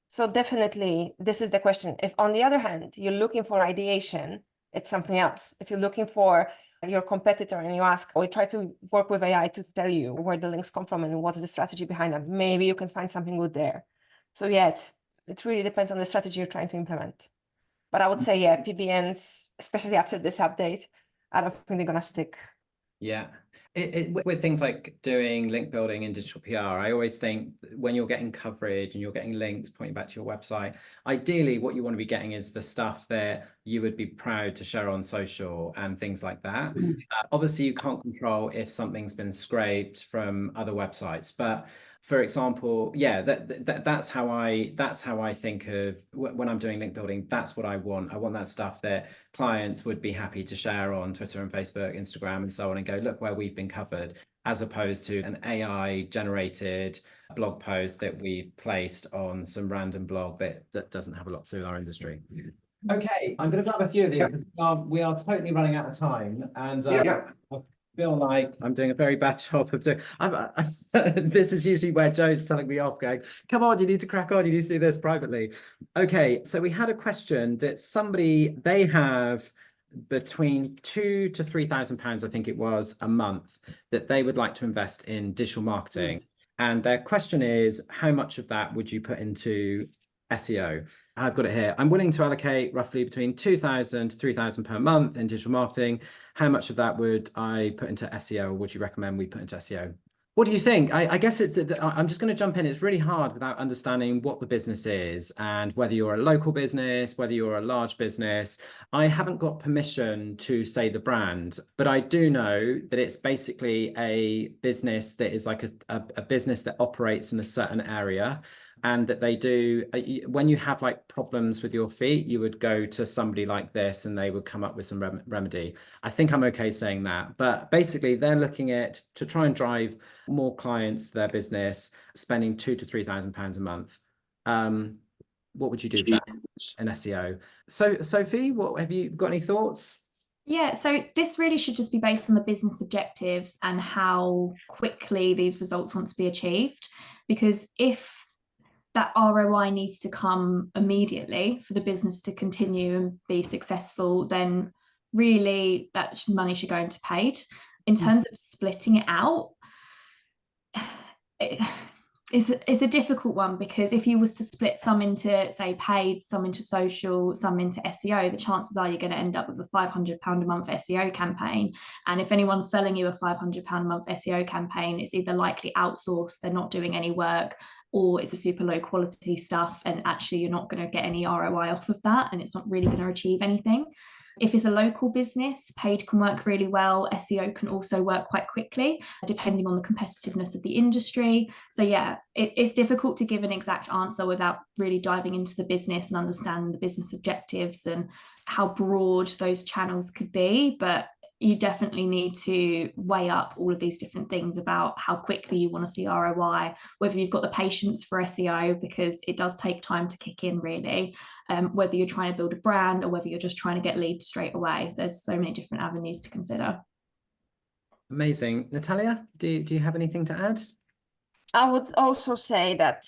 Speaker 4: So definitely, this is the question. If on the other hand, you're looking for ideation it's something else. If you're looking for your competitor and you ask, or you try to work with AI to tell you where the links come from and what's the strategy behind that, maybe you can find something good there. So yeah, it really depends on the strategy you're trying to implement. But I would say, yeah, PBNs, especially after this update, I don't think they're going to stick.
Speaker 1: Yeah. With things like doing link building in digital PR, I always think when you're getting coverage and you're getting links pointing back to your website, ideally what you want to be getting is the stuff that you would be proud to share on social and things like that. Obviously, you can't control if something's been scraped from other websites, but for example, yeah, that's how I think of when I'm doing link building. That's what I want. I want that stuff that clients would be happy to share on Twitter and Facebook, Instagram, and so on, and go, look where we've been covered, as opposed to an AI generated blog post that we've placed on some random blog that doesn't have a lot to do with our industry. Okay, I'm going to grab a few of these because we are totally running out of time, and I feel like I'm doing a very bad job of doing. This is usually where Joe's telling me off, going, "Come on, you need to crack on. You need to do this privately." Okay, so we had a question that they have between £2,000 to £3,000, I think it was, a month that they would like to invest in digital marketing, and their question is, how much of that would you put into SEO? I've got it here. I'm willing to allocate roughly between £2,000 to £3,000 per month in digital marketing. How much of that would I put into SEO, or would you recommend we put into SEO? What do you think? I guess I'm just going to jump in. It's really hard without understanding what the business is and whether you're a local business, whether you're a large business. I haven't got permission to say the brand, but I do know that it's basically a business that is like a business that operates in a certain area, and that they do, when you have like problems with your feet, you would go to somebody like this and they would come up with some remedy. I think I'm okay saying that, but basically they're looking at to try and drive more clients to their business, spending £2,000 to £3,000 a month. What would you do for that in SEO? So Sophie, what have you got any thoughts?
Speaker 3: Yeah, so this really should just be based on the business objectives and how quickly these results want to be achieved. Because if that ROI needs to come immediately for the business to continue and be successful, then really that money should go into paid. In terms of splitting it out, it's a difficult one, because if you was to split some into, say, paid, some into social, some into SEO, the chances are you're going to end up with a £500 a month SEO campaign. And if anyone's selling you a £500 a month SEO campaign, it's either likely outsourced, they're not doing any work, or it's a super low quality stuff, and actually you're not going to get any ROI off of that, and it's not really going to achieve anything. If it's a local business, paid can work really well. SEO can also work quite quickly, depending on the competitiveness of the industry. So yeah, it's difficult to give an exact answer without really diving into the business and understanding the business objectives and how broad those channels could be. But you definitely need to weigh up all of these different things about how quickly you want to see ROI, whether you've got the patience for SEO, because it does take time to kick in, really, whether you're trying to build a brand or whether you're just trying to get leads straight away. There's so many different avenues to consider.
Speaker 1: Amazing. Natalia, do you have anything to add?
Speaker 4: I would also say that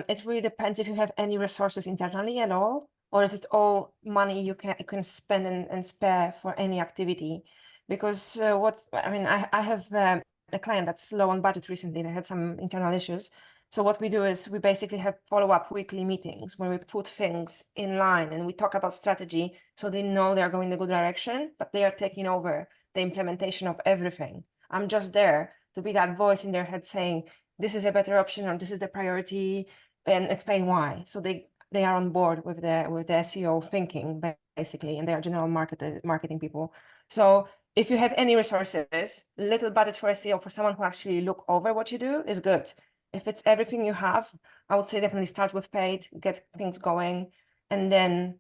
Speaker 4: it really depends if you have any resources internally at all, or is it all money you can spend and spare for any activity? Because I have a client that's low on budget recently. They had some internal issues. So what we do is we basically have follow-up weekly meetings where we put things in line and we talk about strategy, so they know they're going in a good direction, but they are taking over the implementation of everything. I'm just there to be that voice in their head saying, this is a better option, or this is the priority, and explain why. So they are on board with the SEO thinking, basically, and they are general marketing people. So if you have any resources, little budget for SEO for someone who actually look over what you do is good. If it's everything you have, I would say definitely start with paid, get things going, and then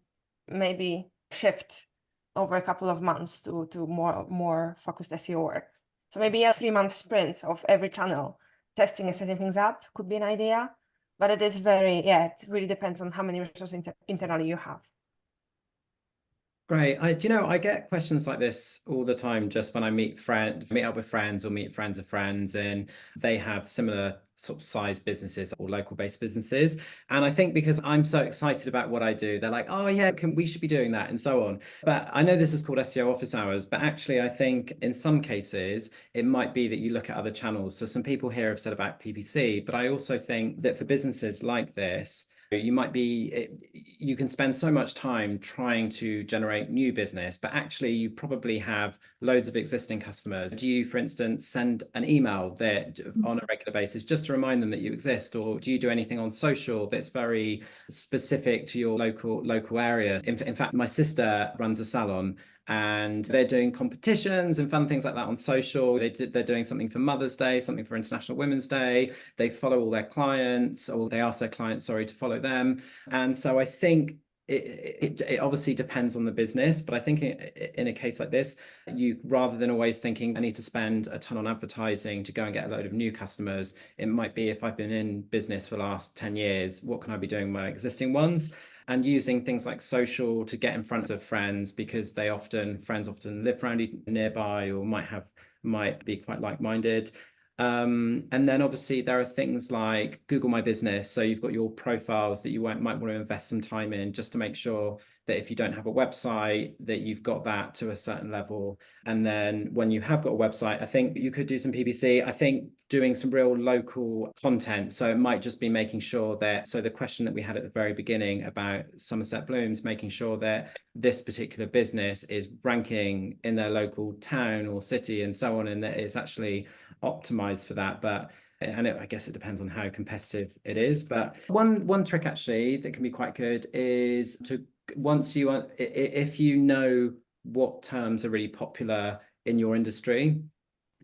Speaker 4: maybe shift over a couple of months to more focused SEO work. So maybe a 3-month sprint of every channel, testing and setting things up could be an idea. But it is it really depends on how many resources internally you have.
Speaker 1: Great. I get questions like this all the time just when I meet up with friends or meet friends of friends, and they have similar sort of size businesses or local based businesses. And I think because I'm so excited about what I do, they're like, oh yeah, we should be doing that and so on. But I know this is called SEO office hours, but actually I think in some cases it might be that you look at other channels. So some people here have said about PPC, but I also think that for businesses like this, you can spend so much time trying to generate new business, but actually you probably have loads of existing customers. Do you, for instance, send an email there on a regular basis just to remind them that you exist? Or do you do anything on social that's very specific to your local area? In fact, my sister runs a salon, and they're doing competitions and fun things like that on social. They're doing something for Mother's Day, something for International Women's Day. They follow all their clients, or they ask their clients, sorry, to follow them. And so I think it obviously depends on the business, but I think in a case like this, you, rather than always thinking I need to spend a ton on advertising to go and get a load of new customers, it might be, if I've been in business for the last 10 years, what can I be doing with my existing ones? And using things like social to get in front of friends, because friends often live around nearby or might be quite like-minded. And then obviously there are things like Google My Business. So you've got your profiles that you might want to invest some time in, just to make sure that if you don't have a website, that you've got that to a certain level. And then when you have got a website, I think you could do some PPC. I think doing some real local content. So it might just be making sure that, so the question that we had at the very beginning about Somerset Blooms, making sure that this particular business is ranking in their local town or city and so on, and that it's actually optimized for that. But I guess it depends on how competitive it is. But one trick actually that can be quite good is to, if you know what terms are really popular in your industry,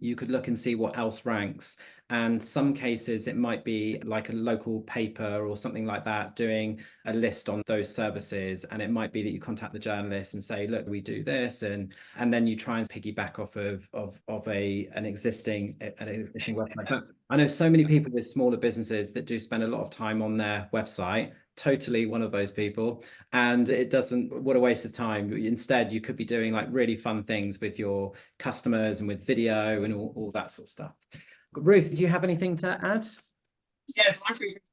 Speaker 1: you could look and see what else ranks. And some cases it might be like a local paper or something like that doing a list on those services, and it might be that you contact the journalist and say, look, we do this, and then you try and piggyback off of an existing website. But I know so many people with smaller businesses that do spend a lot of time on their website. Totally one of those people, and what a waste of time. Instead, you could be doing like really fun things with your customers and with video and all that sort of stuff. Ruth, do you have anything to add?
Speaker 2: Yeah,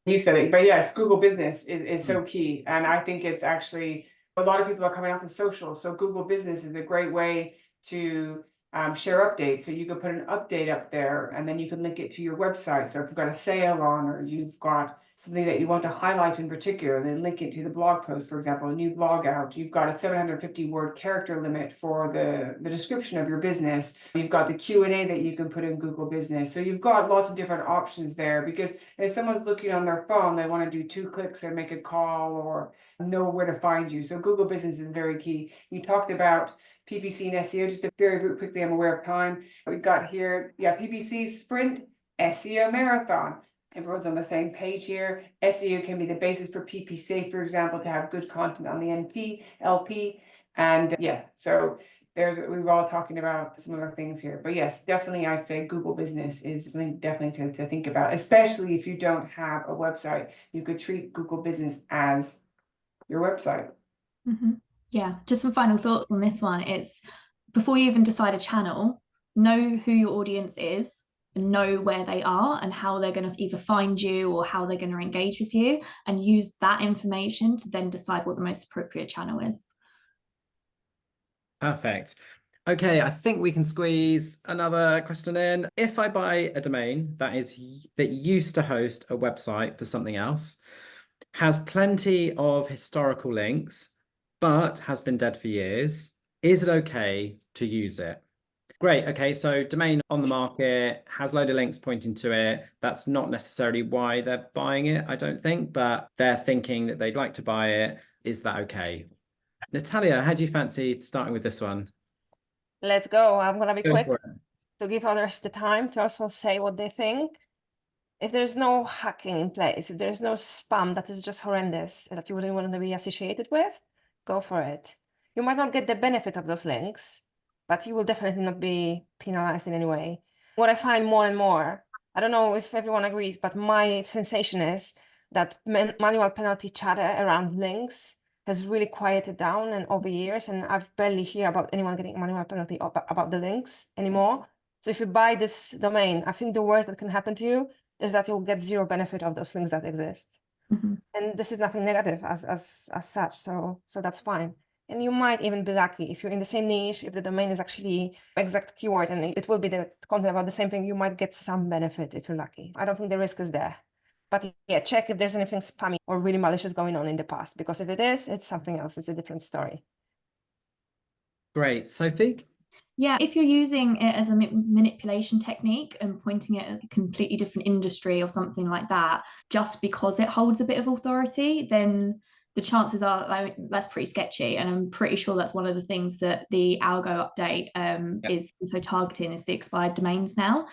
Speaker 2: you said it, but yes, Google Business is so key. And I think it's actually, a lot of people are coming off of social. So Google Business is a great way to share updates. So you can put an update up there, and then you can link it to your website. So if you've got a sale on, or you've got something that you want to highlight in particular, then link it to the blog post. For example, a new blog out, you've got a 750 word character limit for the description of your business. You've got the Q&A that you can put in Google Business. So you've got lots of different options there, because if someone's looking on their phone, they want to do 2 clicks and make a call or know where to find you. So Google Business is very key. You talked about PPC and SEO, just very quickly, I'm aware of time. We've got here, PPC sprint, SEO marathon. Everyone's on the same page here. SEO can be the basis for PPC, for example, to have good content on the LP. And so we're all talking about similar things here. But yes, definitely I'd say Google Business is something definitely to think about, especially if you don't have a website. You could treat Google Business as your website.
Speaker 3: Mm-hmm. Yeah, just some final thoughts on this one. It's, before you even decide a channel, know who your audience is, know where they are and how they're going to either find you or how they're going to engage with you, and use that information to then decide what the most appropriate channel is.
Speaker 1: Perfect. Okay, I think we can squeeze another question in. If I buy a domain that used to host a website for something else, has plenty of historical links, but has been dead for years, is it okay to use it? Great. Okay, so domain on the market, has a load of links pointing to it. That's not necessarily why they're buying it, I don't think, but they're thinking that they'd like to buy it. Is that okay? Natalia, how do you fancy starting with this one?
Speaker 4: Let's go. I'm going to be
Speaker 1: Go
Speaker 4: quick
Speaker 1: for it.
Speaker 4: to give others the time to also say what they think. If there's no hacking in place, if there's no spam that is just horrendous that you wouldn't want to be associated with, go for it. You might not get the benefit of those links, but you will definitely not be penalized in any way. What I find more and more, I don't know if everyone agrees, but my sensation is that manual penalty chatter around links has really quieted down and over years, and I've barely hear about anyone getting a manual penalty about the links anymore. So if you buy this domain, I think the worst that can happen to you is that you'll get zero benefit of those links that exist. And this is nothing negative as such, so that's fine. And you might even be lucky if you're in the same niche, if the domain is actually exact keyword and it will be the content about the same thing, you might get some benefit if you're lucky. I don't think the risk is there. But yeah, check if there's anything spammy or really malicious going on in the past, because if it is, it's something else. It's a different story.
Speaker 1: Great. Sophie?
Speaker 3: Yeah, if you're using it as a manipulation technique and pointing it at a completely different industry or something like that, just because it holds a bit of authority, then the chances are like, that's pretty sketchy. And I'm pretty sure that's one of the things that the algo update is also targeting, is the expired domains now.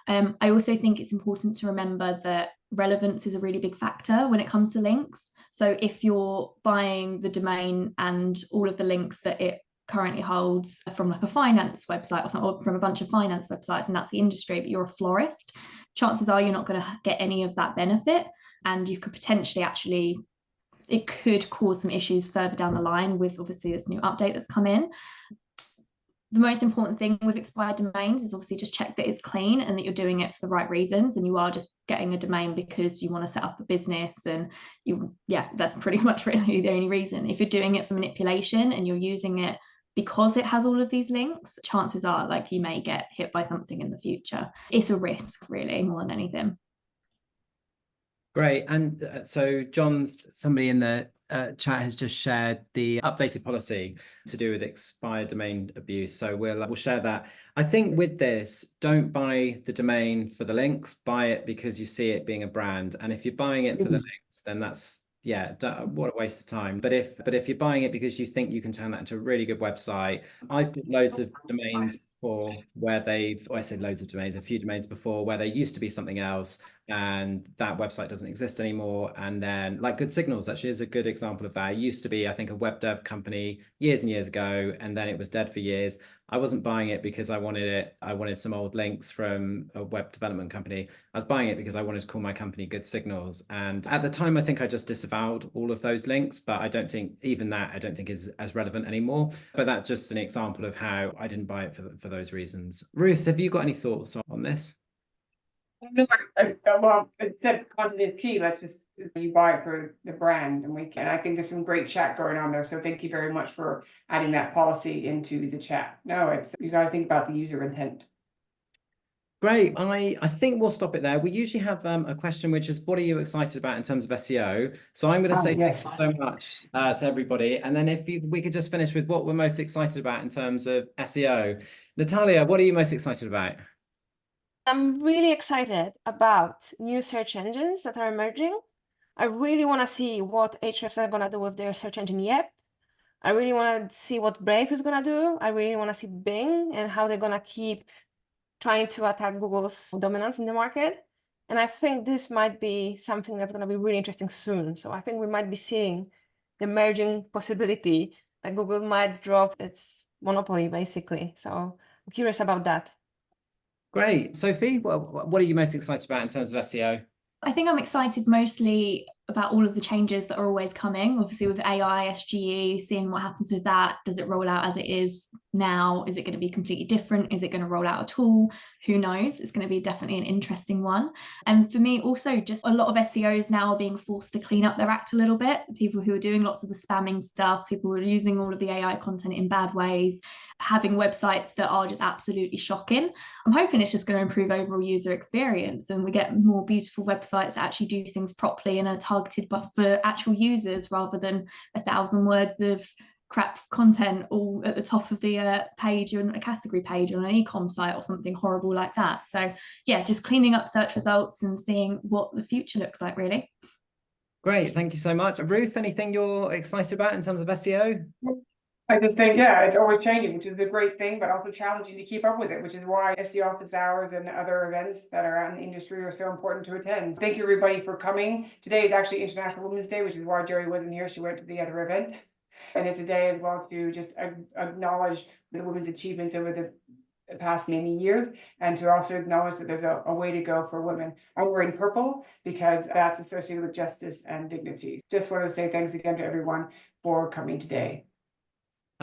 Speaker 3: I also think it's important to remember that relevance is a really big factor when it comes to links. So if you're buying the domain and all of the links that it currently holds from like a finance website or something, or from a bunch of finance websites, and that's the industry, but you're a florist, chances are you're not going to get any of that benefit, and you could potentially actually, it could cause some issues further down the line with obviously this new update that's come in. The most important thing with expired domains is obviously just check that it's clean and that you're doing it for the right reasons, and you are just getting a domain because you want to set up a business, and that's pretty much really the only reason. If you're doing it for manipulation and you're using it because it has all of these links, chances are like you may get hit by something in the future. It's a risk really more than anything.
Speaker 1: Great. And so somebody in the chat has just shared the updated policy to do with expired domain abuse. So we'll share that. I think with this, don't buy the domain for the links, buy it because you see it being a brand. And if you're buying it for the links, then that's, what a waste of time. But if you're buying it because you think you can turn that into a really good website, I've got loads of domains before where I said loads of domains, a few domains before where there used to be something else and that website doesn't exist anymore. And then like Good Signals actually is a good example of that. It used to be, I think, a web dev company years and years ago, and then it was dead for years. I wasn't buying it because I wanted some old links from a web development company. I was buying it because I wanted to call my company Good Signals. And at the time, I think I just disavowed all of those links, but I don't think is as relevant anymore. But that's just an example of how I didn't buy it for those reasons. Ruth, have you got any thoughts on this?
Speaker 2: No, well, it said content is key. Let's just, you buy it for the brand, and I think there's some great chat going on there. So thank you very much for adding that policy into the chat. No, you got to think about the user intent.
Speaker 1: Great. I think we'll stop it there. We usually have a question, which is, what are you excited about in terms of SEO? So I'm going to say
Speaker 2: yes.
Speaker 1: Thanks so much to everybody. And then we could just finish with what we're most excited about in terms of SEO. Natalia, what are you most excited about?
Speaker 4: I'm really excited about new search engines that are emerging. I really want to see what Ahrefs are going to do with their search engine Yep. I really want to see what Brave is going to do. I really want to see Bing and how they're going to keep trying to attack Google's dominance in the market. And I think this might be something that's going to be really interesting soon. So I think we might be seeing the emerging possibility that Google might drop its monopoly, basically. So I'm curious about that.
Speaker 1: Great. Sophie, what are you most excited about in terms of SEO?
Speaker 3: I think I'm excited mostly about all of the changes that are always coming, obviously with AI, SGE, seeing what happens with that. Does it roll out as it is now? Is it going to be completely different? Is it going to roll out at all? Who knows? It's going to be definitely an interesting one. And for me, also, just a lot of SEOs now are being forced to clean up their act a little bit. People who are doing lots of the spamming stuff, people who are using all of the AI content in bad ways, having websites that are just absolutely shocking. I'm hoping it's just going to improve overall user experience and we get more beautiful websites that actually do things properly and are targeted but for actual users rather than 1,000 words of crap content all at the top of the page on a category page on an e-com site or something horrible like that. So yeah, just cleaning up search results and seeing what the future looks like, really.
Speaker 1: Great, thank you so much. Ruth, anything you're excited about in terms of SEO?
Speaker 2: I just think, it's always changing, which is a great thing, but also challenging to keep up with it, which is why SEO office hours and other events that are out in the industry are so important to attend. Thank you, everybody, for coming. Today is actually International Women's Day, which is why Jerry wasn't here. She went to the other event. And it's a day as well to just acknowledge the women's achievements over the the past many years, and to also acknowledge that there's a way to go for women. I'm wearing purple because that's associated with justice and dignity. Just want to say thanks again to everyone for coming today.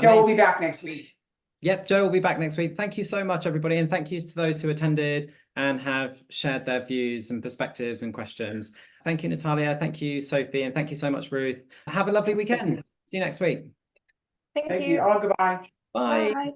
Speaker 2: Joe will be back next week.
Speaker 1: Yep, Joe will be back next week. Thank you so much, everybody. And thank you to those who attended and have shared their views and perspectives and questions. Thank you, Natalia. Thank you, Sophie. And thank you so much, Ruth. Have a lovely weekend. See you next week.
Speaker 4: Thank
Speaker 2: Thank
Speaker 4: you.
Speaker 2: you all. Goodbye.
Speaker 1: Bye.
Speaker 4: Bye.